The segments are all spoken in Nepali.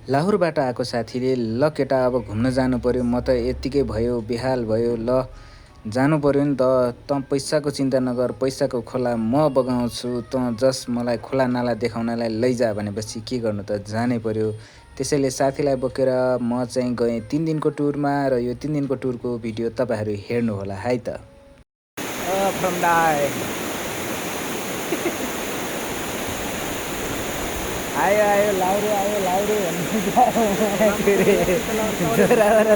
लाहोरबाट आएको साथीले ल केटा अब घुम्न जानु पर्यो, म त यत्तिकै भयो बेहाल भयो, ल जानु पर्यो नि त, तँ पैसाको चिन्ता नगर, पैसाको खोला म बगाउँछु, तँ जस मलाई खोला नाला देखाउनलाई लैजा भनेपछि के गर्नु त, जानै पर्यो। त्यसैले साथीलाई बोकेर म चाहिँ गएँ 3 दिनको टुरमा र यो 3 दिनको टुरको भिडियो तपाईँहरू हेर्नुहोला है त। फ्रम दाई आयो आयो लाउरे भन्नु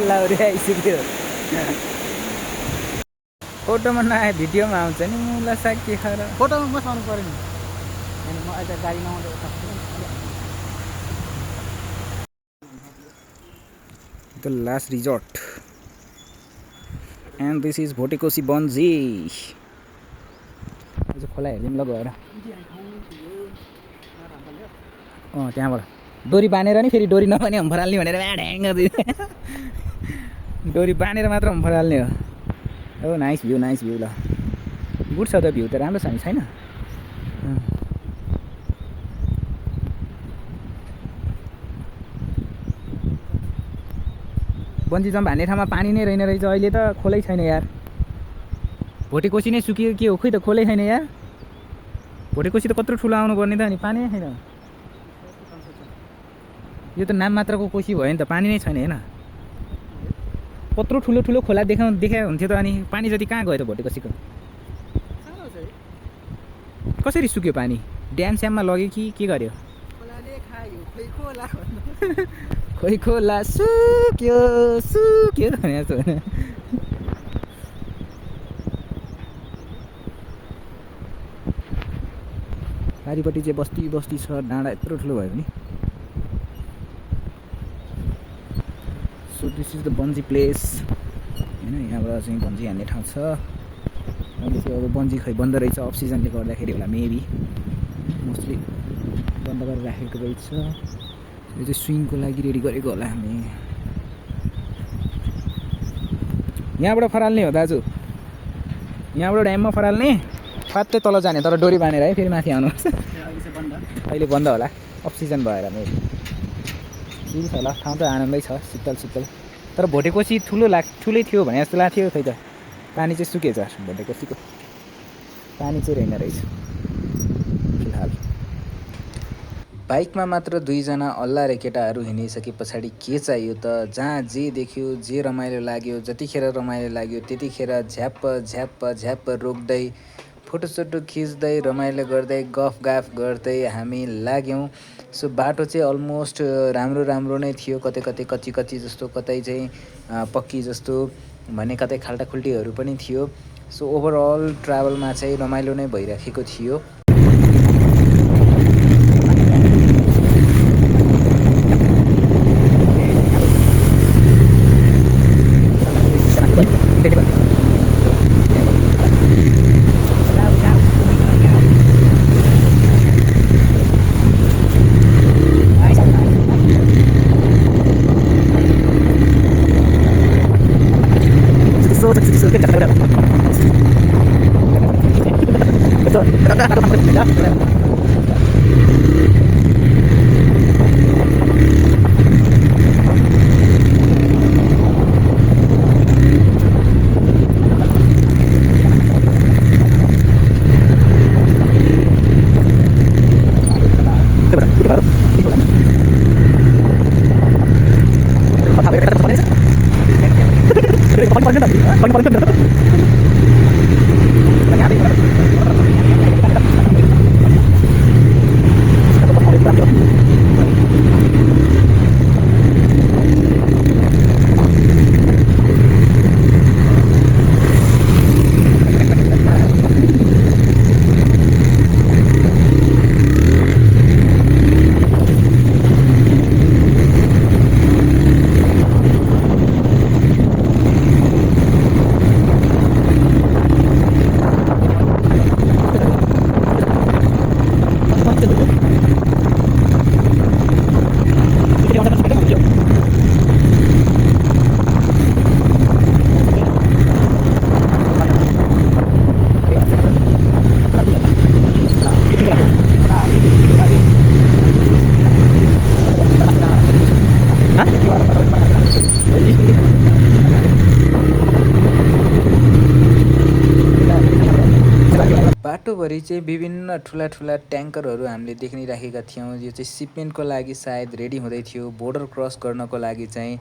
लाउरे आइसक्यो। फोटोमा नआए भिडियोमा आउँछ नि मुला साग के खर फोटोमा बसाउनु पर्यो नि अनि म अहिले गाडी नआउँदै The last resort and this is Bhotekoshi Bonji. यो खोला हेर्दिम ल गएर त्यहाँबाट डोरी बानेर नि फेरि डोरी नभने हम्फराल्ने भनेर ढ्याङ डोरी बानेर मात्र हम्फराल्ने हो। ओ नाइस भ्यू ल गुड छ त भ्यू त राम्रो छ नि छैन। बन्जी जम्प हान्ने ठाउँमा पानी नै रहेन रहेछ अहिले त, खोलै छैन यार। भोटेकोसी नै सुकियो के हो खोइ त, खोलै छैन यार। भोटेकोसी त कत्रो ठुलो आउनु पर्ने त, अनि पानी नै छैन। यो त नाम मात्रको कोसी भयो नि त, पानी नै छैन होइन। कत्रो ठुलो ठुलो खोला देखाए हुन्थ्यो त, अनि पानी जति कहाँ गयो त भोटेकोसीको? कसरी सुक्यो पानी? ड्याम स्याममा लग्यो कि के गर्यो? खोइ खोला सुक्यो भनेको छु होइन। पारिपट्टि चाहिँ बस्ती छ, डाँडा यत्रो ठुलो भयो नि। So this is the bungee place होइन। यहाँबाट चाहिँ बन्जी हान्ने ठाउँ छ। अहिले चाहिँ अब बन्जी खै बन्द रहेछ, अफ सिजनले गर्दाखेरि होला, मेबी मोस्टली बन्द गरेर राखेको रहेछ। यो चाहिँ स्विङको लागि रेडी गरेको होला हामी। यहाँबाट फराल्ने हो दाजु, यहाँबाट ड्याममा फराल्ने, फात्तै तल जाने, तर डोरी बाँधेर है फेरि माथि आउनुपर्छ। अहिले बन्द होला, अफ सिजन भएर मेबी। ठिक छ होला, ठाउँ त आनन्दै छ, शीतल। तर भोटेकोसी ठुलै थियो भने जस्तो लाग्थ्यो, खै त पानी चाहिँ सुकेछ। भोटेकोसीको पानी चाहिँ रहेन रहेछ फिलहाल। बाइकमा मात्र 2 जना अल्ला रे केटाहरू हिँडिसके पछाडि के चाहियो त? जहाँ जे देख्यो, जे रमाइलो लाग्यो, जतिखेर रमाइलो लाग्यो त्यतिखेर झ्याप्प रोक्दै फोटोसोटो खिच्दै रमाइलो गर्दै गफ गर्दै हामी लाग्यौँ। सो बाटो चाहिँ अलमोस्ट राम्रो नै थियो, कतै कच्ची जस्तो, कतै चाहिँ पक्की जस्तो भने, कतै खाल्टाखुल्टीहरू पनि थियो। सो ओभरअल ट्राभलमा चाहिँ रमाइलो नै भइराखेको थियो। बाटोभरि चाहिँ विभिन्न ठुला ठुला ट्याङ्करहरू हामीले देखिराखेका थियौँ। यो चाहिँ सिपमेन्टको लागि सायद रेडी हुँदै थियो। बोर्डर क्रस गर्नको लागि चाहिँ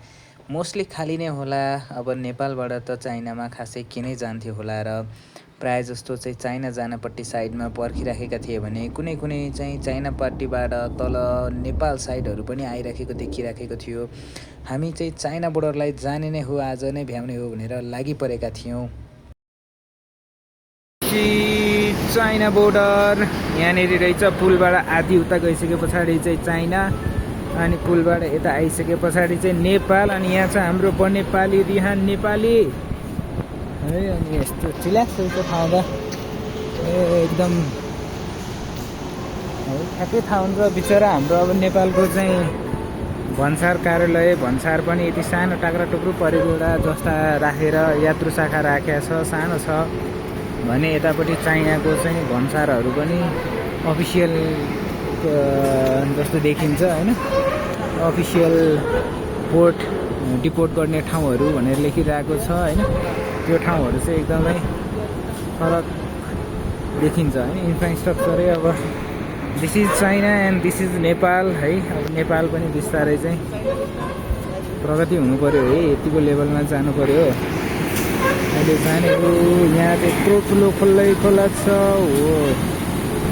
मोस्टली खाली नै होला। अब नेपालबाट त चाइनामा खासै के नै जान्थ्यो होला र प्रायः जस्तो चाहिँ चाइना जानपट्टि साइडमा पर्खिराखेका थिए भने कुनै कुनै चाहिँ चाइनापट्टिबाट तल नेपाल साइडहरू पनि आइराखेको देखिराखेको थियो। हामी चाहिँ चाइना बोर्डरलाई जाने नै हो, आज नै भ्याउने हो भनेर लागिपरेका थियौँ। चाइना बोर्डर यहाँनिर रहेछ। पुलबाट आधी उता गइसके पछाडि चाहिँ चाइना, अनि पुलबाट यता आइसके पछाडि चाहिँ नेपाल, अनि यहाँ छ हाम्रो बनेपाली रिहान नेपाली है। अनि यस्तो चिलाक्स रहेछ ठाउँ त एकदम ठ्याक्कै थाहा हुन्छ। बिचरा हाम्रो अब नेपालको चाहिँ भन्सार कार्यालय, भन्सार पनि यति सानो टाक्रा टुक्रो परेको एउटा जस्ता राखेर यात्रु शाखा राखेको छ, सानो छ भने यतापट्टि चाइनाको चाहिँ भन्सारहरू पनि अफिसियल जस्तो देखिन्छ होइन। अफिसियल पोर्ट डिपोर्ट गर्ने ठाउँहरू भनेर लेखिरहेको छ होइन। त्यो ठाउँहरू चाहिँ एकदमै फरक देखिन्छ होइन। इन्फ्रास्ट्रक्चरै अब this is China and this is Nepal है। अब नेपाल पनि बिस्तारै चाहिँ प्रगति हुनु पऱ्यो है, यतिको लेभलमा जानु पऱ्यो। अहिले जानेको यहाँ चाहिँ यत्रो ठुलो खोला छ हो,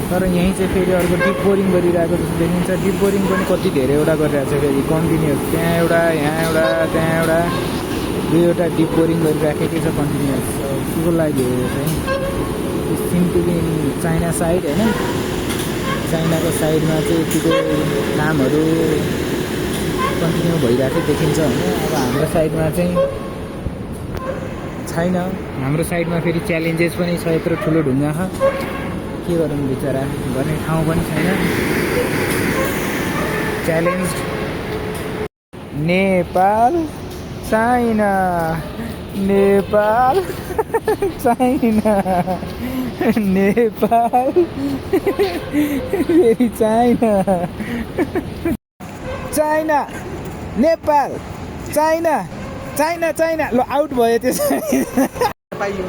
तर यहीँ चाहिँ फेरि अर्को डिप बोरिङ गरिरहेको जस्तो देखिन्छ। डिप बोरिङ पनि कति धेरैवटा गरिरहेको छ फेरि कन्टिन्युस, त्यहाँ एउटा यहाँ एउटा त्यहाँ एउटा दुईवटा डिप बोरिङ गरिराखेकै छ कन्टिन्युस। केको लागि हो चाहिँ seem to be China side होइन। चाइनाको साइडमा चाहिँ यतिको कामहरू कन्टिन्यू भइरहेको देखिन्छ होइन। अब हाम्रो साइडमा चाहिँ छैन। हाम्रो साइडमा फेरि च्यालेन्जेस पनि छ, यत्रो ठुलो ढुङ्गा छ, के गरौँ बिचरा, गर्ने ठाउँ पनि छैन। Challenge Nepal China, Nepal China, Nepal फेरि China, China Nepal China, China China ल आउट भयो त्यो पाइयो।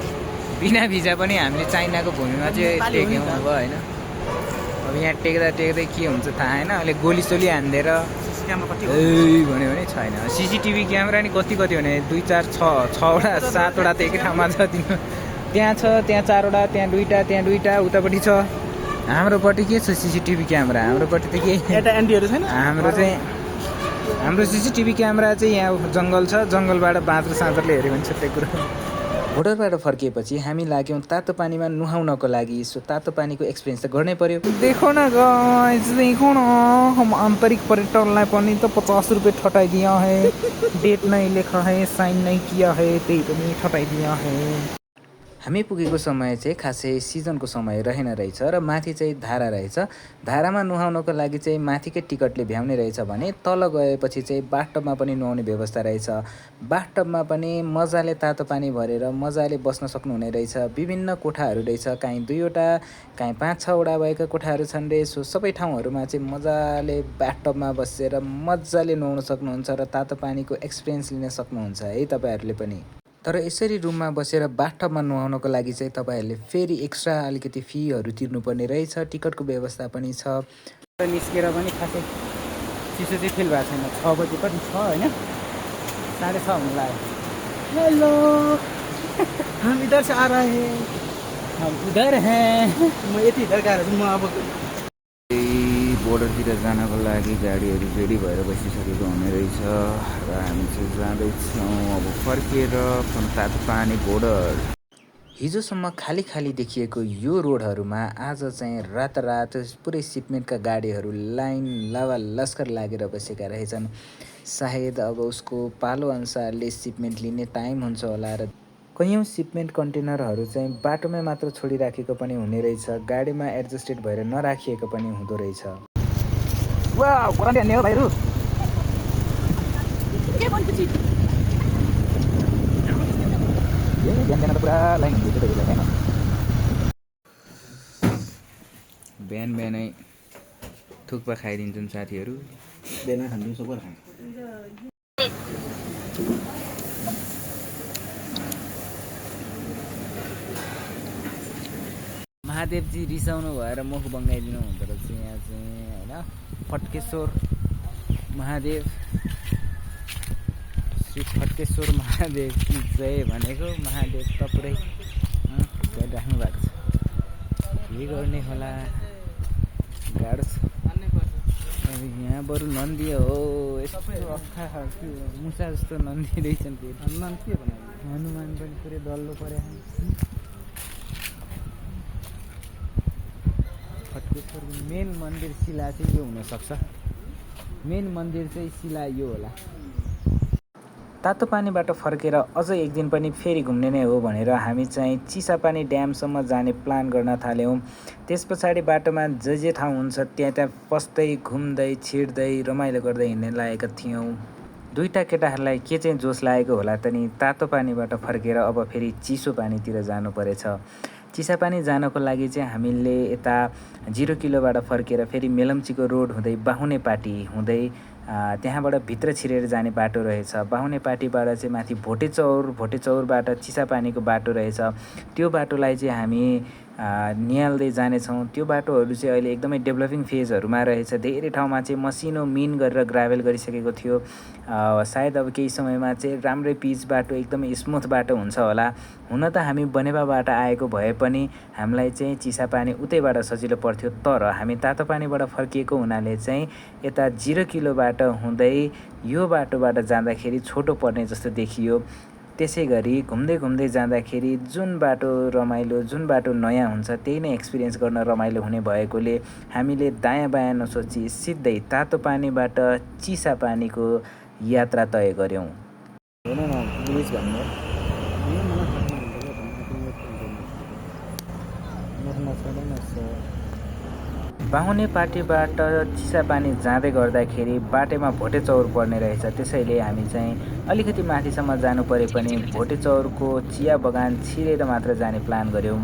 बिना भिजा पनि हामीले चाइनाको भूमिमा चाहिँ टेक्यौँ अब होइन। अब यहाँ टेक्दा टेक्दै के हुन्छ थाहा होइन। अहिले गोली सोली हानिदिएर भन्यो भने छैन। सिसिटिभी क्यामेरा नि कति कति भने 2 4 6 6वटा 7वटा त एकै ठाउँमा छ। त्यहाँ छ, त्यहाँ 4वटा, त्यहाँ 2टा, त्यहाँ 2टा, उतापट्टि छ। हाम्रोपट्टि के छ सिसिटिभी क्यामेरा? हाम्रोपट्टि त के एनडीहरू छैन। हाम्रो सिसिटिभी क्यामेरा चाहिँ यहाँ जङ्गल छ, जङ्गलबाट बाँदर साँदरले हेऱ्यो भने छुट्टै कुरो। बोर्डरबाट फर्किएपछि हामी लाग्यौँ तातो पानीमा नुहाउनको लागि। सो तातो पानीको एक्सपिरियन्स त गर्नै पर्यो। देखो न गाइस, देखो न, हम आंतरिक पर्यटनलाई पनि त 50 रुपियाँ ठटाइदिया है। डेट नहीं लेखा है, साइन नहीं किया है, त्यही पनि ठटाइदिया है। हामी पुगेको समय चाहिँ खासै सिजनको समय रहेन रहेछ र माथि चाहिँ धारा रहेछ। धारामा नुहाउनको लागि चाहिँ माथिकै टिकटले भ्याउने रहेछ भने तल गएपछि चाहिँ बाथटबमा पनि नुहाउने व्यवस्था रहेछ। बाथटबमा पनि मजाले तातो पानी भरेर मजाले बस्न सक्नुहुने रहेछ। विभिन्न कोठाहरू रहेछ, काहीँ 2वटा काहीँ 5-6वटा भएका कोठाहरू छन् रे। सो सबै ठाउँहरूमा चाहिँ मजाले बाथटबमा बसेर मजाले नुहाउन सक्नुहुन्छ र तातो पानीको एक्सपिरियन्स लिन सक्नुहुन्छ है तपाईँहरूले पनि। तर यसरी रुममा बसेर बाथटबमा नुहाउनको लागि चाहिँ तपाईँहरूले फेरि एक्स्ट्रा अलिकति फीहरू तिर्नुपर्ने रहेछ। टिकटको व्यवस्था पनि छ। निस्केर पनि खासै चिसो चाहिँ फिल भएको छैन। 6 बजी कति छ होइन, 6:30 हुनु लाग्यो। हेलो, हम इधर से आ रहे हैं, हम उधर हैं। म यति इधर गएर म अब बोर्डरतिर जानको लागि गाडीहरू रेडी भएर बसिसकेको हुने रहेछ र हामी चाहिँ जाँदैछौँ अब फर्किएर तातो पानी बोर्डर। हिजोसम्म खाली खाली देखिएको यो रोडहरूमा आज चाहिँ रातारात पुरै सिपमेन्टका गाडीहरू लाइन लावा लस्कर लागेर बसेका रहेछन्। सायद अब उसको पालो अनुसारले सिपमेन्ट लिने टाइम हुन्छ होला र कयौँ सिपमेन्ट कन्टेनरहरू चाहिँ बाटोमै मात्र छोडिराखेको पनि हुने रहेछ, गाडीमा एडजस्टेड भएर नराखिएको पनि हुँदो रहेछ। वाउ, कति हान्ने हो भाइहरू? बिहान त पुरा लाइन हुन्छ त्यो बेला होइन। बिहान बिहानै थुक्पा खाइदिन्छन् साथीहरू। बिहान खानु सबै खान्छ। महादेवजी रिसाउनु भएर मुख बङ्गाइदिनु हुँदो रहेछ यहाँ चाहिँ होइन। फटकेश्वर महादेव, श्री फटकेश्वर महादेव की जय भनेको महादेव त पुरै गरिराख्नु भएको छ। के गर्ने होला, गाह्रो छ। यहाँ बरु नन्दी हो, यस्तो अख्खा खालको मुसा जस्तो नन्दी रहेछन्। हनुमान के भन्नु, हनुमान पनि पुरै डल्लो परे। फटकेश्वरको मेन मन्दिर शिला चाहिँ यो हुनसक्छ। मेन मन्दिर चाहिँ शिला यो होला। तातो पानीबाट फर्केर अझ एक दिन पनि फेरि घुम्ने नै हो भनेर हामी चाहिँ चिसापानी ड्यामसम्म जाने प्लान गर्न थाल्यौँ। त्यस पछाडि बाटोमा जे ठाउँ हुन्छ त्यहाँ पस्दै घुम्दै छिर्दै रमाइलो गर्दै हिँड्ने लागेका थियौँ। दुईटा केटाहरूलाई के चाहिँ जोस लागेको होला त नि, तातो पानीबाट फर्केर अब फेरि चिसो पानीतिर जानु परेछ। चिसापानी जानको लागि चाहिँ हामीले यता 0 किलोबाट फर्केर फेरि मेलम्चीको रोड हुँदै बाहुने पाटी हुँदै त्यहाँबाट भित्र छिरेर जाने बाटो रहेछ। बाहुने पाटीबाट चाहिँ माथि भोटेचौरबाट चिसापानीको बाटो रहेछ। त्यो बाटोलाई चाहिँ हामी निहाल्दै जानेछौँ। त्यो बाटोहरू चाहिँ अहिले एकदमै डेभलपिङ फेजहरूमा रहेछ। धेरै ठाउँमा चाहिँ मसिनो मिन गरेर ग्राभेल गरिसकेको थियो। सायद अब केही समयमा चाहिँ राम्रै पिच बाटो, एकदमै स्मुथ बाटो हुन्छ होला। हुन त हामी बनेपाबाट आएको भए पनि हामीलाई चाहिँ चिसापानी उतैबाट सजिलो पर्थ्यो, तर हामी तातो पानीबाट फर्किएको हुनाले चाहिँ यता 0 किलोबाट हुँदै यो बाटोबाट जाँदाखेरि छोटो पर्ने जस्तो देखियो। त्यसै गरी घुम्दै घुम्दै जाँदाखेरि जुन बाटो रमाइलो, जुन बाटो नयाँ हुन्छ त्यही नै एक्सपिरियन्स गर्न रमाइलो हुने भएकोले हामीले दायाँ बायाँ नसोची सिधै तातो पानीबाट चिसापानीको यात्रा तय गऱ्यौँ। बाहुने पाटीबाट चिसापानी जाँदै गर्दाखेरि बाटोमा भोटेचौर पर्ने रहेछ। त्यसैले हामी चाहिँ अलिकति माथिसम्म जानु परे पनि भोटेचौरको चिया बगान छिरेर मात्र जाने प्लान गऱ्यौँ।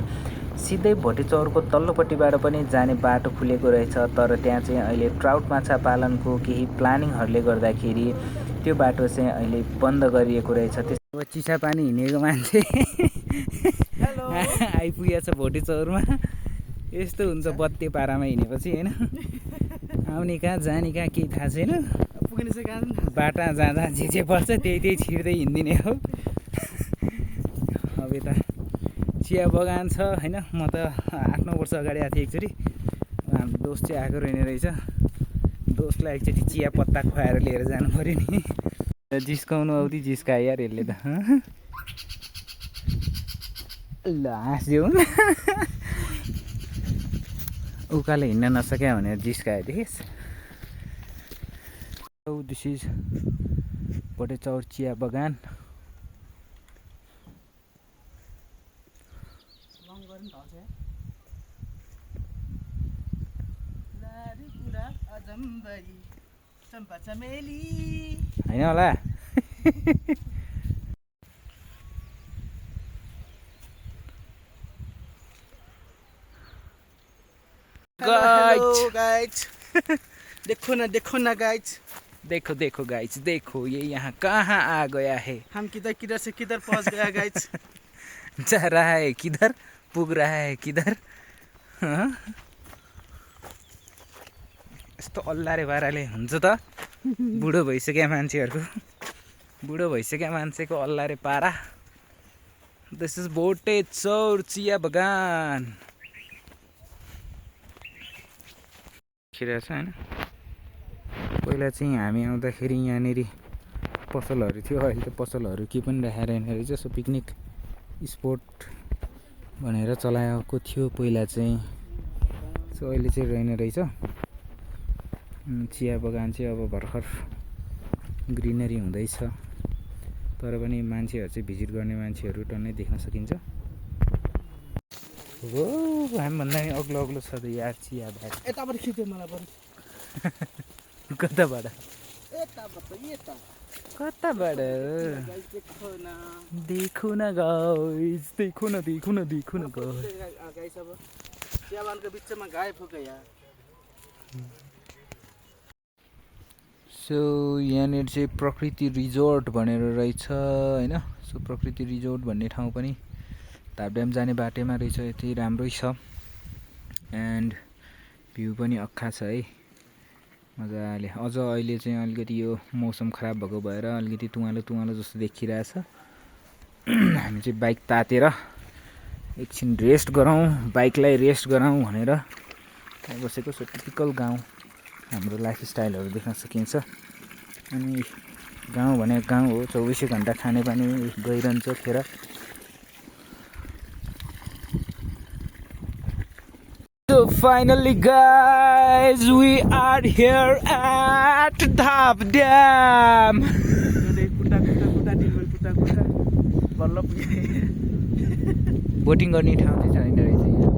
सिधै भोटेचौरको तल्लोपट्टिबाट पनि जाने बाटो खुलेको रहेछ, तर त्यहाँ चाहिँ अहिले ट्राउट माछा पालनको केही प्लानिङहरूले गर्दाखेरि त्यो बाटो चाहिँ अहिले बन्द गरिएको रहेछ। त्यसो चिसापानी हिँडेको मान्छे आइपुगेको छ भोटेचौरमा। यस्तो हुन्छ बत्ते पारामा हिँडेपछि होइन। आउने कहाँ जाने कहाँ केही थाहा छैन। पुग्ने चाहिँ कहाँ, बाटा जाँदा जे पर्छ त्यही छिर्दै हिँडिदिने हो। अब यता चिया बगान छ होइन। म त 8-9 वर्ष अगाडि आएको थिएँ एकचोटि। हाम्रो दोस्त चाहिँ आएको रहेन रहेछ। दोस्तलाई एकचोटि चिया पत्ता खुवाएर लिएर जानु पऱ्यो नि। जिस्काउनु आउँदै जिस्कायो यार यसले त। ल हाँस्यो, उकालो हिँड्न नसक्यो भनेर जिस्कायो देखिस्। दिस इज भोटेचौर चिया बगान। होइन होला। गाइज देखो ना गाइज, देखो गाइज, देखो ये यहाँ कहाँ आ गया है। हम किधर से किधर पहुंच गया गाइज। जा रहा है किधर, पुग रहा है किधर। यस्तो अल्लारे बाराले हुन्छ त। बुढो भइसक्यो मान्छेको अल्लारे पारा। दिस इज भोटेचौर चिया बगान। खिरा छ होइन। पहिला चाहिँ हामी आउँदाखेरि यहाँनिर पसलहरू थियो, अहिले त पसलहरू केही पनि राखेर रहेन रहेछ। सो पिकनिक स्पोट भनेर चलाएको थियो पहिला चाहिँ। सो अहिले चाहिँ रहेन रहेछ। चिया बगान चाहिँ अब भर्खर ग्रिनरी हुँदैछ, तर पनि मान्छेहरू चाहिँ भिजिट गर्ने मान्छेहरू टन्नै देख्न सकिन्छ। हो हामीभन्दा नि अग्लो छ त यार चिया बार। यताबाट खिच्यो मलाई पनि। कताबाट? देखो न गाइस, देखो न गाइस। अब चियाबानको बिचमा गायब हो गया। सो यहाँनिर चाहिँ प्रकृति रिजोर्ट भनेर रहेछ होइन। सो प्रकृति रिजोर्ट भन्ने ठाउँ पनि धापड्याम जाने बाटोमा रहेछ। यति राम्रै छ। एन्ड भ्यू पनि अक्खा छ है मजाले। अझ अहिले चाहिँ अलिकति यो मौसम खराब भएको भएर अलिकति तुवालो जस्तो देखिरहेछ। हामी चाहिँ बाइक तातेर एकछिन रेस्ट गरौँ, बाइकलाई रेस्ट गराउँ भनेर त्यहाँ बसेको छ। टिपिकल गाउँ हाम्रो लाइफस्टाइलहरू देख्न सकिन्छ। अनि गाउँ भनेको गाउँ हो, 24 घन्टा खानेपानी गइरहन्छ खेर। So finally guys, we are here at Dhap Dam. Boating गर्ने ठाउँ चाहिँ छैन रहेछ यहाँ।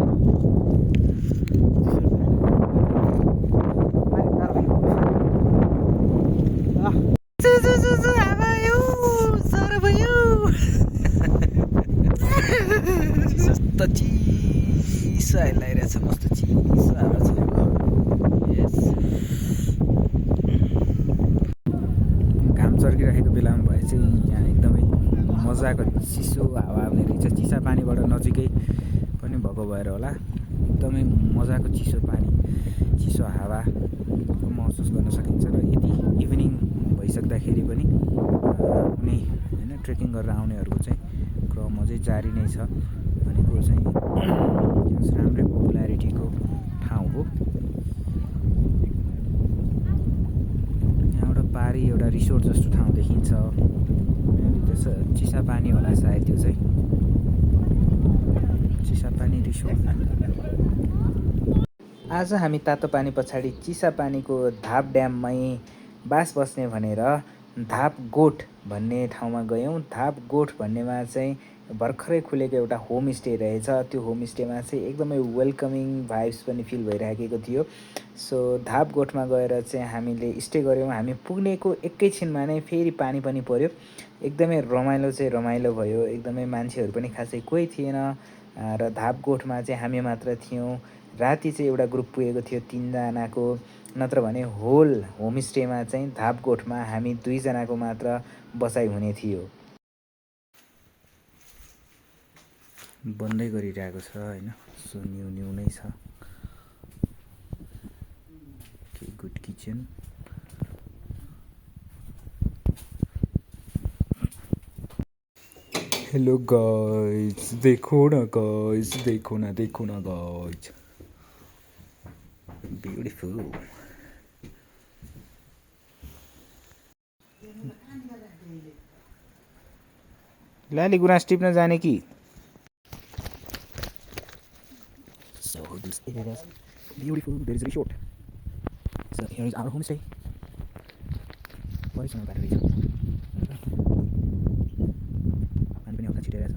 मस्त चिसो हालिरहेछ, मस्त चिसो हावा छ। यस घाम चर्किरहेको बेलामा भए चाहिँ यहाँ एकदमै मजाको चिसो हावा आउने रहेछ। चिसा पानीबाट नजिकै पनि भएको भएर होला एकदमै मजाको चिसो पानी चिसो हावा महसुस गर्न सकिन्छ। र यति इभिनिङ भइसक्दाखेरि पनि कुनै होइन ट्रेकिङ गरेर आउनेहरूको चाहिँ क्रम अझै जारी नै छ भनेको चाहिँ राम्रै पपुलारिटीको ठाउँ हो। यहाँबाट पारी एउटा रिसोर्ट जस्तो ठाउँ देखिन्छ। चिसा पानी होला सायद त्यो चाहिँ चिसा पानी रिसोर्ट। आज हामी तातो पानी पछाडि चिसा पानीको धाप ड्याममै बास बस्ने भनेर धाप गोठ भन्ने ठाउँमा गयौँ। धाप गोठ भन्नेमा चाहिँ भर्खरै खुलेको एउटा होमस्टे रहेछ। त्यो होमस्टेमा चाहिँ एकदमै वेलकमिङ भाइब्स पनि फिल भइरहेको थियो। सो धाप गोठमा गएर चाहिँ हामीले स्टे गऱ्यौँ। हामी पुग्नेको एकैछिनमा नै फेरि पानी पनि पर्यो। एकदमै रमाइलो चाहिँ रमाइलो भयो। एकदमै मान्छेहरू पनि खासै कोही थिएन र धाप गोठमा चाहिँ हामी मात्र थियौँ। राति चाहिँ एउटा ग्रुप पुगेको थियो 3 जनाको, नत्र भने होल होमस्टेमा चाहिँ धाप गोठमा हामी 2 जनाको मात्र बसाइ हुने थियो। बन्दै गरिरहेको छ होइन, सो न्यू नै छ। Good kitchen. हेलो गाइस, देखो ना गाइस, देखो ना गाइस, ब्यूटीफुल। लाली गुराँस टिप्न जाने कि? So this area is beautiful. There is a resort. So here is our homestay. परिसँग बाटो रहेछ। पानी पनि हल्का छिटेर छ।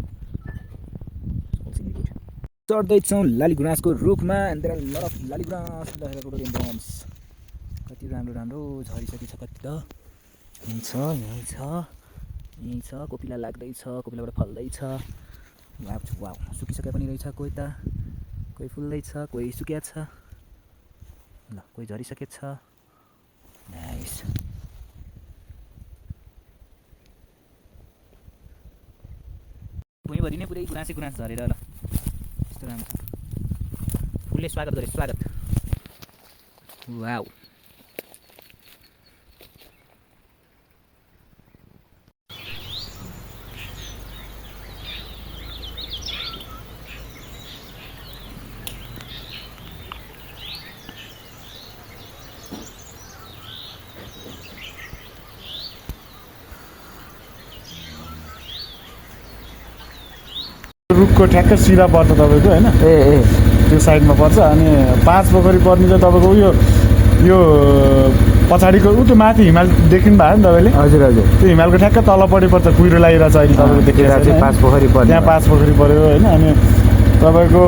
चढ्दैछौँ लाली गुराँसको रुखमा। And there are lot of lali guras, rhododendrons. कति राम्रो झरिसकेको छ कति त। यहीँ छ कोपिला लाग्दैछ, कोपिलाबाट फल्दैछ। वाउ सुकिसके पनि रहेछ। कोही फुल्दैछ, कोही सुकिया छ, ल कोही झरिसकेको छ। नाइस। भुइँभरि नै पुरै गुराँसै गुराँस झरेर ल यस्तो राम्रो छ। फुलले स्वागत गरे, स्वागत। वाउ रुखको ठ्याक्कै सिधा पर्छ तपाईँको होइन। त्यो साइडमा पर्छ। अनि 5 पोखरी पर्ने चाहिँ तपाईँको यो पछाडिको त्यो माथि हिमाल देख्नु भयो नि तपाईँले। हजुर त्यो हिमालको ठ्याक्कै तलपट्टि पर्छ। कुहिरो लागिरहेछ अहिले तपाईँको देखेर चाहिँ 5 पोखरी पर्यो। त्यहाँ 5 पोखरी पऱ्यो होइन। अनि तपाईँको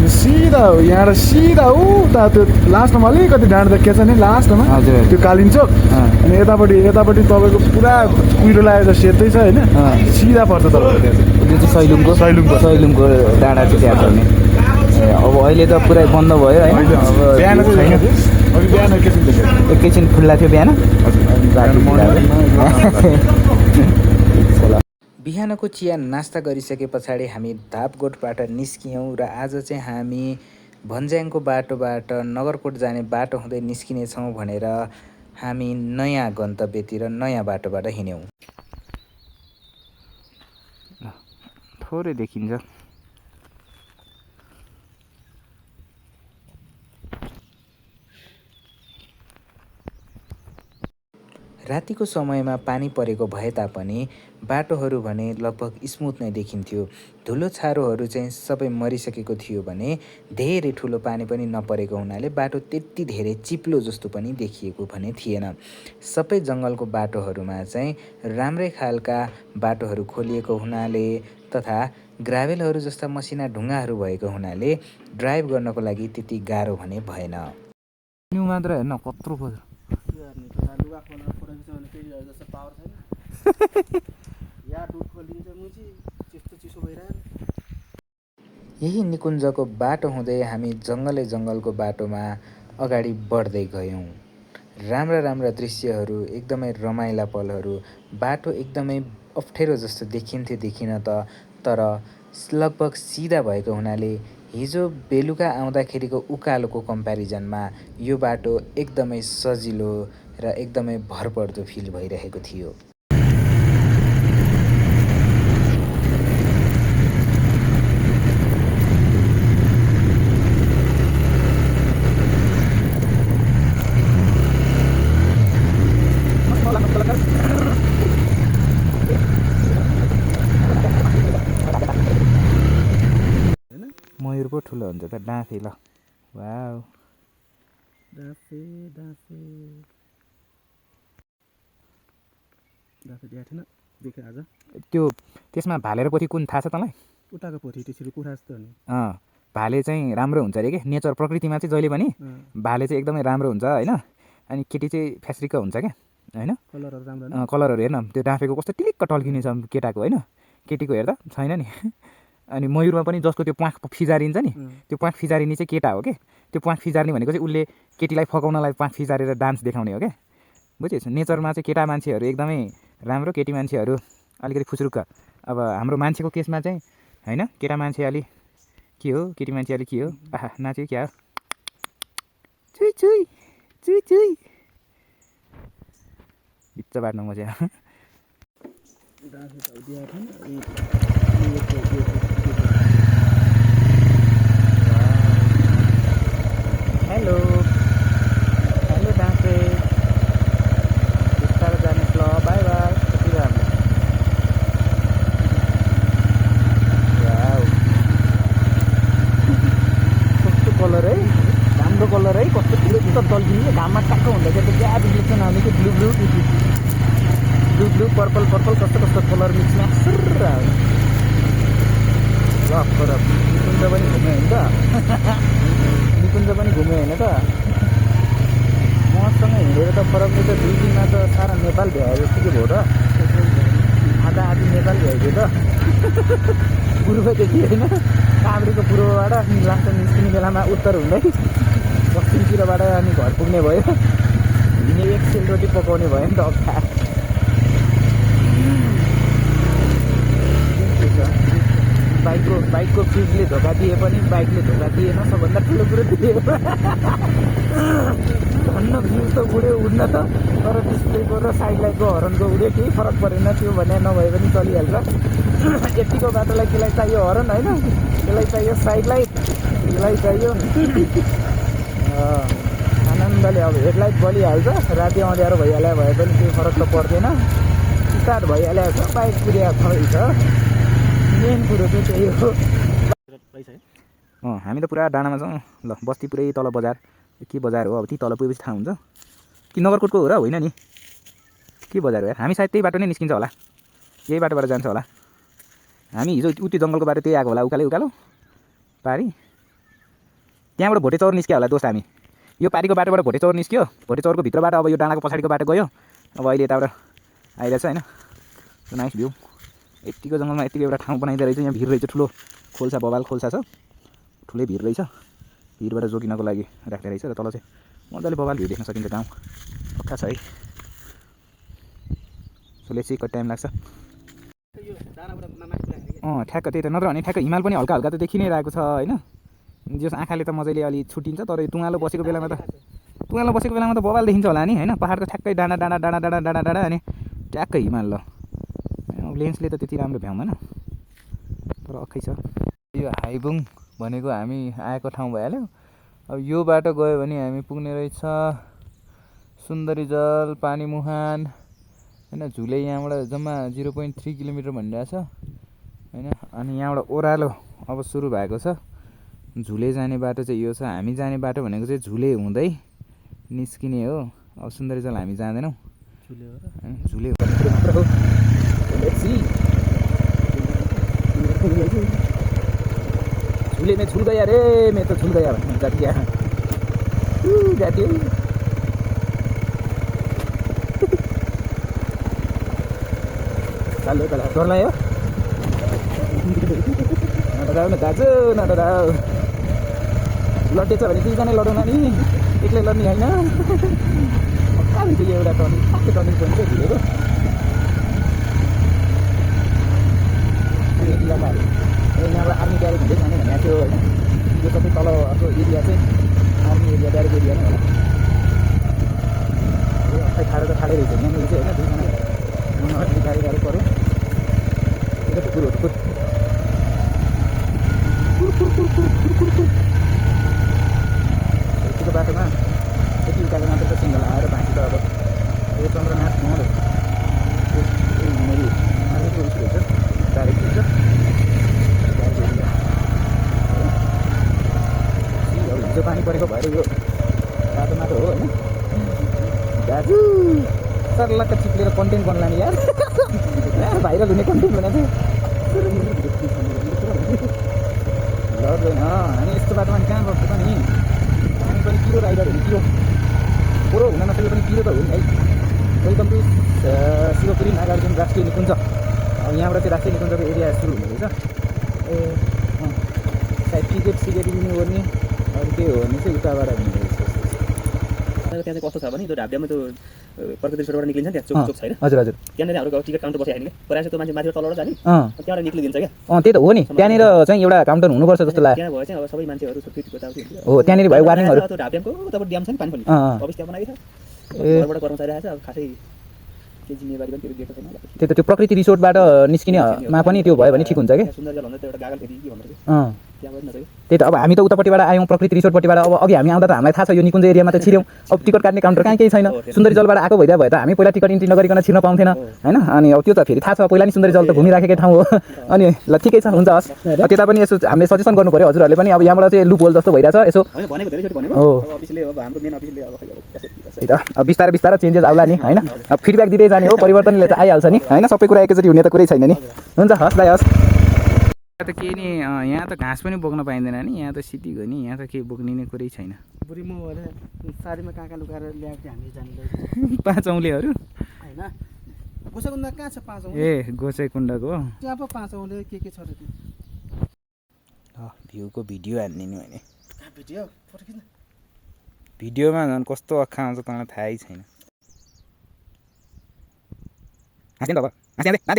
सिधा यहाँबाट सिधा उता त्यो लास्टमा अलिकति डाँडा देखिएछ नि लास्टमा त्यो कालिन्चोक। अनि यतापट्टि तपाईँको पुरा कुहिरो लागेको सेतै छ होइन। सिधा पर्छ तपाईँको त्यहाँ चाहिँ। यो चाहिँ सैलुङको डाँडा चाहिँ त्यहाँ छ नि। अब अहिले त पुरै बन्द भयो होइन। बिहान एकैछिन खुल्ला थियो बिहान। बिहानको चिया नास्ता गरिसके पछाडि हामी धापगोठबाट निस्कियौँ र आज चाहिँ हामी भन्ज्याङको बाटोबाट नगरकोट जाने बाटो हुँदै निस्किनेछौँ भनेर हामी नयाँ गन्तव्यतिर नयाँ बाटोबाट हिँड्यौँ। थोरै देखिन्छ। रातिको समयमा पानी परेको भए तापनि बाटोहरू भने लगभग स्मुथ नै देखिन्थ्यो। धुलो छारोहरू चाहिँ सबै मरिसकेको थियो भने धेरै ठुलो पानी पनि नपरेको हुनाले बाटो त्यति धेरै चिप्लो जस्तो पनि देखिएको भने थिएन। सबै जङ्गलको बाटोहरूमा चाहिँ राम्रै खालका बाटोहरू खोलिएको हुनाले तथा ग्राभेलहरू जस्ता मसिना ढुङ्गाहरू भएको हुनाले ड्राइभ गर्नको लागि त्यति गाह्रो भने भएन। मात्र हेर्न कत्रो लुगा खोलेर फोटो खिच्यो भने फेरि जस्तो पावर छैन। या दुध खोलिन्छ मुची त्यस्तो चिसो भइरहेको। यही निकुञ्जको बाटो हुँदै हामी जङ्गलको बाटोमा अगाडि बढ्दै गयौँ। राम्रा राम्रा दृश्यहरू, एकदमै रमाइला पलहरू। बाटो एकदमै अप्ठ्यारो जस्तो देखिन त तर लगभग सिधा भएको हुनाले हिजो बेलुका आउँदाखेरिको उकालोको कम्पेरिजनमा यो बाटो एकदमै सजिलो र एकदमै भरपर्दो फिल भइरहेको थियो। मयूर पो ठुलो हुन्छ त डाँफे। ल वाउ डाँफे दिएको थिएन देखेँ आज। त्यो त्यसमा भाले र पोथी कुन थाहा छ तँलाई? उताको पोथी त्यसरी कुखुरा जस्तो नि। भाले चाहिँ राम्रो हुन्छ अरे के नेचर प्रकृतिमा चाहिँ जहिले पनि भाले चाहिँ एकदमै राम्रो हुन्छ होइन। अनि केटी चाहिँ फ्यास्रिक्क हुन्छ क्या होइन। कलरहरू राम्रो कलरहरू हेर्न त्यो डाँफेको कस्तो टिलिक्क टल्किने छ केटाको होइन, केटीको हेर्दा छैन नि। अनि मयूरमा पनि जसको त्यो प्वाँख फिजारिन्छ नि त्यो प्वाँख फिजारिने चाहिँ केटा हो क्या। त्यो प्वाँख फिजार्ने भनेको चाहिँ उसले केटीलाई फकाउनलाई प्वाँख फिजारेर डान्स देखाउने हो क्या। बुझिस्? नेचरमा चाहिँ केटा मान्छेहरू एकदमै राम्रो, केटी मान्छेहरू अलिकति फुस्रुक्क। अब हाम्रो मान्छेको केसमा चाहिँ होइन, केटा मान्छे अलि के हो, केटी मान्छे अलि के हो, आहा नाच्यो क्या हो, चुई चुई चुई चुई बिच्च बाट्नु म चाहिँ। हेलो हेलो डाँफे, बिस्तारो जानुहोस् ल, बाई बाई। कति राम्रो कस्तो कलर है, राम्रो कलर है, कस्तो ठुलो तल्किने घाममा ट्याक्क हुँदाखेरि क्या देख्छ नानी कि blue blue blue blue purple purple कस्तो कस्तो कलर मिक्समा सुर ल तर निकुञ्ज पनि घुम्यो होइन त। निकुञ्ज पनि घुम्यो होइन त। मसँग हिँडेर त फरकले त 2 दिनमा त सारा नेपाल भ्यायो जस्तो कि भयो र। आधा आधी नेपाल भ्याइदियो त पूर्वदेखि होइन, काभ्रेको पूर्वबाट अनि लास्ट निस्किने बेलामा उत्तर हुँदै पश्चिमतिरबाट अनि घर पुग्ने भयो। हिँडे एक सेलरोटी पकाउने भयो नि त अख्खा। बाइकको फ्युजले धोका दिए पनि बाइकले धोका दिएन, सबभन्दा ठुलो कुरो दियो। धन्न फ्युज त उड्यो उड्न त, तर डिस्प्लेको र साइड लाइटको हर्नको उड्यो, केही फरक परेन। त्यो भने नभए पनि चलिहाल्छ। यतिको बाटोलाई त्यसलाई चाहियो हर्न होइन, त्यसलाई चाहियो साइड लाइट, त्यसलाई चाहियो आनन्दले। अब हेडलाइट बलिहाल्छ, राति अँध्यारो भइहाल्यो भए पनि केही फरक त पर्दैन, स्टार्ट भइहालेको छ, बाइक कुदिएको छ। मेन कुरो चाहिँ त्यही हो। हामी त पुरा डाँडामा छौँ। ल बस्ती पुरै तल बजार, के बजार हो अब ती तल पुगेपछि थाहा हुन्छ कि नगरकोटको हो र होइन नि, के बजार हो यार। हामी सायद त्यही बाटो नै निस्किन्छ होला, यही बाटोबाट जान्छ होला। हामी हिजो उति जङ्गलको बाटो त्यही आएको होला, उकालो पारी त्यहाँबाट भोटे चौर निस्क्यो होला दोस्त। हामी यो पारीको बाटोबाट भोटे चौर निस्क्यो, भोटे चौरको भित्रबाट अब यो डाँडाको पछाडिको बाटो गयो। अब अहिले यताबाट आइरहेछ होइन, नाइस भ्यू। यतिको जङ्गलमा यतिको एउटा ठाउँ बनाइदिएर रहेछ, यहाँ भिड रहेछ, ठुलो खोल्सा बबाल खोल्सा छ, ठुलै भिड रहेछ। भिडबाट जोगिनको लागि राख्दै रहेछ र तल चाहिँ मजाले बबाल भिड देख्न सकिन्छ। गाउँ पक्का छ है। सो लेट्स सी कति टाइम लाग्छ। ठ्याक्क त्यही त, नत्र भने ठ्याक्क हिमाल पनि हल्का हल्का त देखि नै रहेको छ होइन। जस आँखाले त मजाले अलि छुटिन्छ तर यो तुँगालो बसेको बेलामा त बबाल देखिन्छ होला नि होइन पहाडको ठ्याक्कै डाँडा डाँडा डाँडा डाँडा डाँडा डाँडा अनि ट्याक्कै हिमाल ल लेन्सले त त्यति राम्रो भ्याउँदैन तर अखै छ यो हाइबुङ भनेको हामी आएको ठाउँ भइहाल्यो अब यो बाटो गयो भने हामी पुग्ने रहेछ सुन्दरी जल पानी मुहान होइन झुले यहाँबाट जम्मा 0.3 किलोमिटर भनिरहेछ होइन अनि यहाँबाट ओह्रालो अब सुरु भएको छ झुले जाने बाटो चाहिँ यो छ हामी जाने बाटो भनेको चाहिँ झुले हुँदै निस्किने हो अब सुन्दरी जल हामी जाँदैनौँ झुले झूले में झूल गया रे मैं तो झूल गया जाती है जाती हूँ चलो चलो डर लाग्यो नडराउ न दाजु नडराउ लड्डेछ भने दुईजना लडौँ नि एक्लै लड्ने होइन कहाँ एउटा टर्निङ टर्निङ पोइन्ट चाहिँ झुलेको यहाँबाट आर्मी ब्यारेक हुँदै जाने भनेको थियो होइन यो सबै तल अर्को एरिया चाहिँ आर्मी एरिया ब्यारेक एरिया नै होला खै ठाडो त ठाडै रहेछ यहाँनिर चाहिँ होइन दुईजना गाडी गाडी पऱ्यो कुरोहरू यतिको बाटोमा यति उकालो मात्र त सिङ्गल आएर बाँकी त अब यो चन्द्रनाथ मोड आर्मीको उस रहेछ डाइरेक्ट हुन्छ हिजो पानी परेको भएर यो बाटो माटो हो होइन दाजु सर्लक्क चिप्लेर कन्टेन्ट बन्ला नि यार भाइरल हुने कन्टेन्ट भनेको लड्दैन हामी यस्तो बाटोमा कहाँ गर्छ त नि हामी पनि पिरो राइडर हुने पिरो पोरो हुन नसके पनि पिरो त हो नि है वेलकम टु शिवपुरी नागार्जुन राष्ट्रिय निकुञ्ज अब यहाँबाट चाहिँ राष्ट्रिय निकुञ्जको एरिया सुरु हुने रहेछ ए सायद टिकट लिनुपर्ने अरू के हो भने चाहिँ उताबाट हुने रहेछ त्यहाँ चाहिँ कस्तो छ भने त्यो ढाब्यामा त्यो प्रकृति रिसोर्टबाट निक्लिन्छ त्यहाँ चोक छैन हजुर हजुर त्यहाँनिर हाम्रो टिकट काउन्टर बसिहाल्ने क्या प्रायः जस्तो मान्छे माथिबाट तलबाट जाने त्यहाँबाट निक्लिदिन्छ क्या त्यही त हो नि त्यहाँनिर चाहिँ एउटा काउन्टर हुनुपर्छ जस्तो लाग्यो त्यहाँ भयो चाहिँ अब सबै मान्छेहरू छुट्टी हो त्यहाँनिर भयो वार्निङहरू त्यो ढाब्याको उताबाट ड्याम छ नि पानी खोल्ने अफिस त्यहाँ बनाएको छ घरबाट कर्मचारी आएछ अब खासै के जिम्मेवारी पनि दिएको छैन त्यही त त्यो प्रकृति रिसोर्टबाट निस्किनेमा पनि त्यो भयो भने ठिक हुन्छ क्या सुन्दर जल भन्दा एउटा गागल फेरि के भन्नु त्यहाँ पनि नसक्यो त्यही त अब हामी त उतापट्टिबाट आयौँ प्रकृति रिसोर्टपट्टिबाट अब अघि हामी आउँदा त हामीलाई थाहा छ यो निकुञ्ज एरियामा त छिर्यौँ अब टिकट काट्ने काउन्टर कहाँ केही छैन सुन्दरी जलबाट आएको भइदियो भए त हामी पहिला टिकट इन्ट्री नगरिकन छिर्न पाउँथेन होइन अनि अब त्यो त फेरि थाहा छ पहिला नि सुन्दरी जल त घुमिराखेकै ठाउँ हो अनि ल ठिकै छ हुन्छ हस् त्यता पनि यसो हामीले सजेसन गर्नु पऱ्यो हजुरहरूले पनि अब यहाँबाट चाहिँ लुप होल जस्तो भइरहेछ यसो हो त्यही त अब बिस्तारै बिस्तारै चेन्जेस आउला नि होइन अब फिडब्याक दिँदै जाने हो परिवर्तनले त आइहाल्छ नि होइन सबै कुरा एकैचोटि हुने त कुरै छैन नि हुन्छ हस् भाइ हस् त केही नि यहाँ त घाँस पनि बोक्न पाइँदैन नि यहाँ त सिटी हो नि यहाँ त केही बोक्ने कुरै छैन बुढी म साडीमा काका लुकाएर ल्याएको थिएँ हामी जाने पाँच औँलेहरू होइन गोसाइकुण्ड कहाँ छ पाँच औँले ए गोसाइकुण्डको त्यहाँ पो पाँच औँले के छ र त्यो भ्यूको भिडियो हाल्ने नि भने भिडियो फोटो खिच्न भिडियोमा झन् कस्तो अक्खा आउँछ तँलाई थाहै छैन हाँस्ने त अब हाँस्ने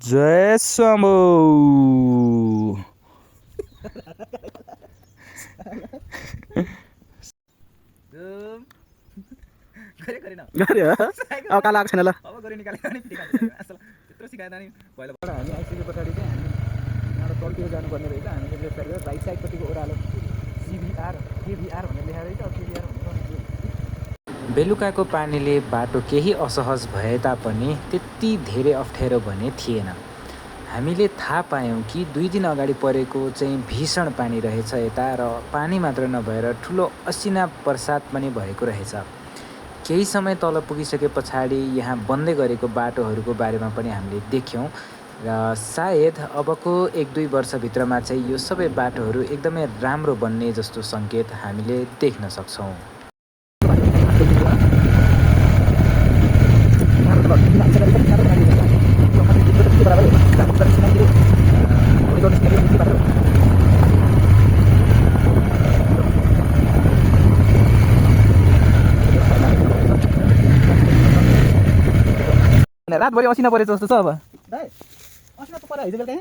जय शम्भु अब काला आएको छैन ल हामी आइसके पछाडि चाहिँ हामी यहाँबाट तलतिर जानुपर्ने रहेछ हामीले लेफ्ट साइड राइट साइडपट्टिको ओह्रालो केभीआर भनेर लेखाएको रहेछ अब केभीआर भनेर बेलुकाको पानीले बाटो केही असहज भए तापनि त्यति धेरै अप्ठ्यारो भने थिएन हामीले थाहा पायौँ कि 2 दिन अगाडि परेको चाहिँ भीषण पानी रहेछ यता र पानी मात्र नभएर ठुलो असिना बर्सात पनि भएको रहेछ केही समय तल पुगिसके पछाडि यहाँ बन्दै गरेको बाटोहरूको बारेमा पनि हामीले देख्यौँ र सायद अबको 1-2 वर्षभित्रमा चाहिँ यो सबै बाटोहरू एकदमै राम्रो बन्ने जस्तो सङ्केत हामीले देख्न सक्छौँ रातभरि असिना परेछ जस्तो छ अब दाइ अस्ति त पऱ्यो हिजो बेलुका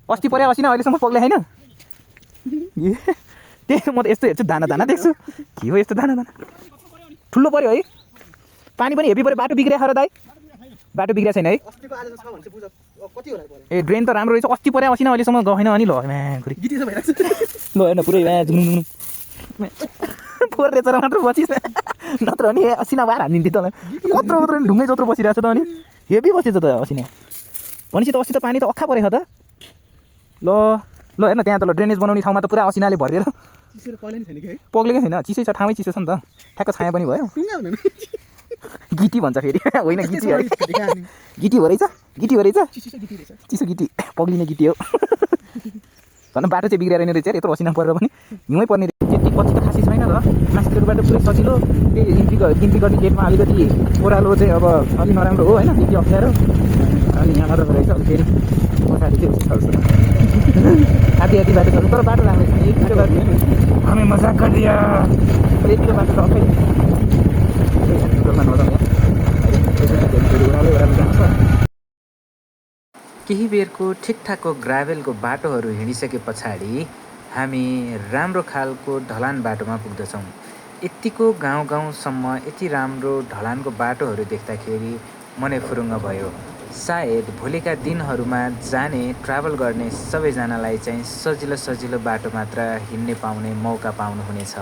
अस्ति परे असिना अहिलेसम्म पग्ले होइन त्यही म त यस्तो हेर्छु दाना दाना देख्छु के हो यस्तो दाना दाना ठुलो पऱ्यो है पानी पनि हेभी पऱ्यो बाटो बिग्रिया र दाइ बाटो बिग्रिया छैन है अस्तिको आज छ भने चाहिँ बुझ कति होला पऱ्यो ए ड्रेन त राम्रो रहेछ अस्ति परे असिना अहिलेसम्म गएन अनि ल गिटी चाहिँ भइरहेको छ ल हेर्न पुरै झुङझुङ फोहोर रेचर मात्र बसिस नत्र भने असिना भएर हानिदिन्थ्यो तँलाई कत्रो कत्रो ढुङ्गै जत्रो बसिरहेको छ त अनि हेभी बसेछ त असिना भनेपछि त अस्ति त पानी त अखा परेछ त ल ल हेर्न त्यहाँ त ल ड्रेनेज बनाउने ठाउँमा त पुरा असिनाले भरिएर चिसो कहिले नि छैन कि है पग्लेकै छैन चिसै छ ठाउँमै चिसो छ नि त ठ्याक्क छाया पनि भयो टुङ्गा हुँदैन गिटी भन्छ फेरि होइन गिटी हो गिटी हो रहेछ गिटी हो रहेछ चिसो गिटी रहेछ चिसो गिटी पग्लिने गिटी हो झन् बाटो चाहिँ बिग्रेर रहेछ यत्रो असिना परेर पनि हिउँमै पर्ने त्यति पछि त खासै छैन त मास्टरको बाटो पुरै सजिलो त्यही इन्ट्री गर्ने गेटमा अलिकति ओह्रालो चाहिँ अब अलि नराम्रो हो होइन त्यति अप्ठ्यारो अनि यहाँ मात्र रहेछ फेरि पछाडि चाहिँ आधी आधी बाटो छ तर बाटो राम्रो छ यतिको बाटो हामी मजाक गरिदिया यतिको बाटो त अफै केही बेरको ठिकठाकको ग्राभेलको बाटोहरू हिँडिसके पछाडि हामी राम्रो खालको ढलान बाटोमा पुग्दछौँ। यतिको गाउँसम्म यति राम्रो ढलानको बाटोहरू देख्दाखेरि मनै फुरुङ्ग भयो। सायद भोलिका दिनहरूमा जाने ट्राभल गर्ने सबैजनालाई चाहिँ सजिलो बाटो मात्र हिँड्ने पाउने मौका पाउनुहुनेछ।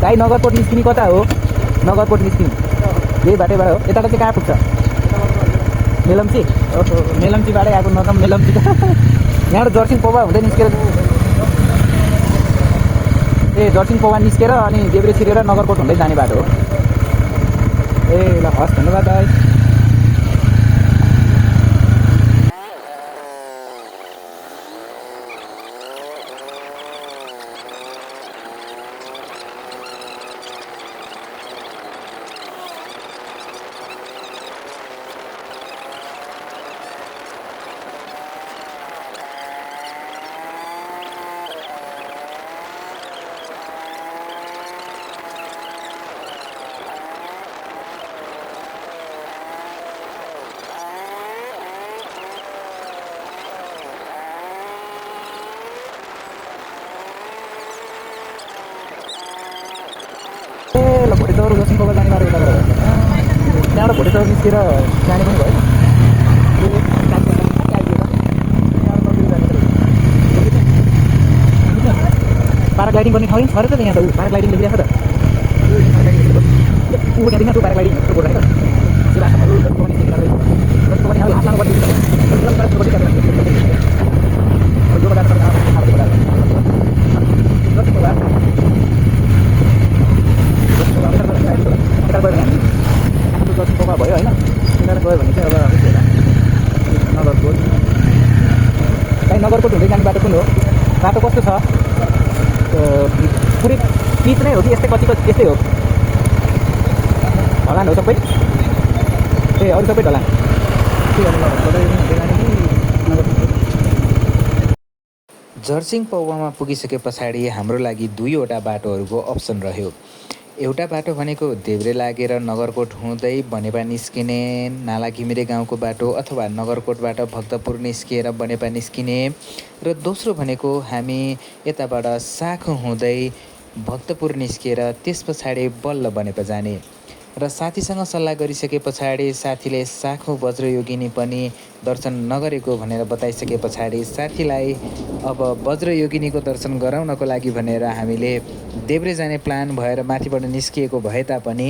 गाई नगरकोट निस्किने कता हो नगरकोट निस्किने यही बाटैबाट हो यताबाट चाहिँ कहाँ पुग्छ मेलम्ची ओहो मेलम्चीबाटै आएको नकम मेलम्ची त यहाँबाट जर्सिङ पौवा हुँदै निस्केर ए जर्सिङ पौवा निस्केर अनि देब्रे छिरेर नगरकोट हुँदै जाने बाटो हो ए ल हस् धन्यवाद दाइ भोटेचौर जर्सिङ पौवा जाने बाटो यताबाट त्यहाँबाट भोटेचौर निस्केर जाने पनि भयो प्याराग्लाइडिङ गर्ने ठाउँ छ र त यहाँ त प्याराग्लाइडिङ लेखिरहेको छ त ऊ त्यहाँदेखि त्यो प्याराग्लाइडिङ भयो होइन तिनीहरू गयो भने चाहिँ अब नगरकोट कहीँ नगरकोट हुँदै जाने बाटो कुन हो बाटो कस्तो छ पुरै पिच नै हो कि यस्तै कतिको यस्तै हो ढलान हो सबै ए अरू सबै ढलान जर्सिङ पौवामा पुगिसके पछाडि हाम्रो लागि दुईवटा बाटोहरूको अप्सन रह्यो। एउटा बाटो भनेको देब्रे लागेर नगरकोट हुँदै बनेपा निस्किने नाला घिमिरे गाउँको बाटो अथवा नगरकोटबाट भक्तपुर निस्किएर बनेपा निस्किने र दोस्रो भनेको हामी यताबाट साखो हुँदै भक्तपुर निस्किएर त्यस पछाडि बल्ल बनेपा जाने र साथीसँग सल्लाह गरिसके पछाडि साथीले साखो वज्रयोगिनी पनि दर्शन नगरेको भनेर बताइसके पछाडि साथीलाई अब वज्रयोगिनीको दर्शन गराउनको लागि भनेर हामीले देब्रे जाने प्लान भएर माथिबाट निस्किएको भए तापनि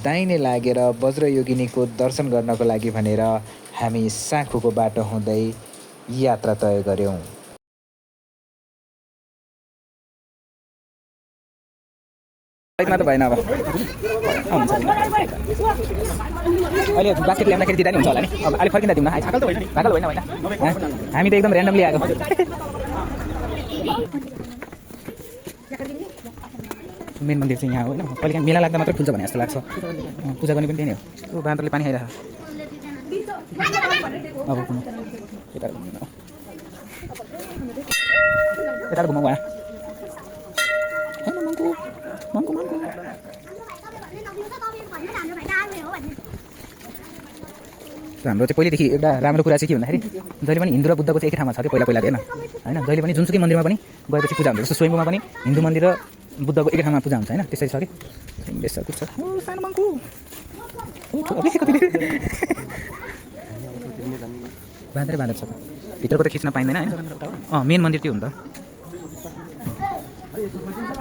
दाहिने लागेर वज्रयोगिनीको दर्शन गर्नको लागि भनेर हामी साँखुको बाटो हुँदै यात्रा तय गऱ्यौँ। त भएन अब अहिले बास्केट ल्याउँदाखेरि दिँदा नि हुन्छ होला नि अब अहिले फर्किँदा दिउँ न भाकल होइन हामी त एकदम ऱ्यान्डमली आएको मेन मन्दिर चाहिँ यहाँ हो होइन कहिले काहीँ मेला लाग्दा मात्रै खुल्छ भने जस्तो लाग्छ पूजा गर्ने पनि त्यही नै हो त्यो बाँदरले पानी खाइरहेको अब यता घुमाउँ भएन हाम्रो चाहिँ पहिलेदेखि एउटा राम्रो कुरा चाहिँ के भन्दाखेरि जहिले पनि हिन्दू र बुद्धको चाहिँ एकै ठाउँमा छ त्यो पहिला थिएन होइन जहिले पनि जुनसुकै मन्दिरमा पनि गएपछि पूजा हुन्छ जस्तो स्वयम्भूमा पनि हिन्दू मन्दिर र बुद्धको एकै ठाउँमा पूजा हुन्छ होइन त्यसरी छ कि बाँदर छ भित्रको त खिच्न पाइँदैन होइन मेन मन्दिर त्यो हो नि त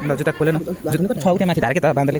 ल जुत्ता खोल्यो न छ उता माथि धार्के त बाँदरले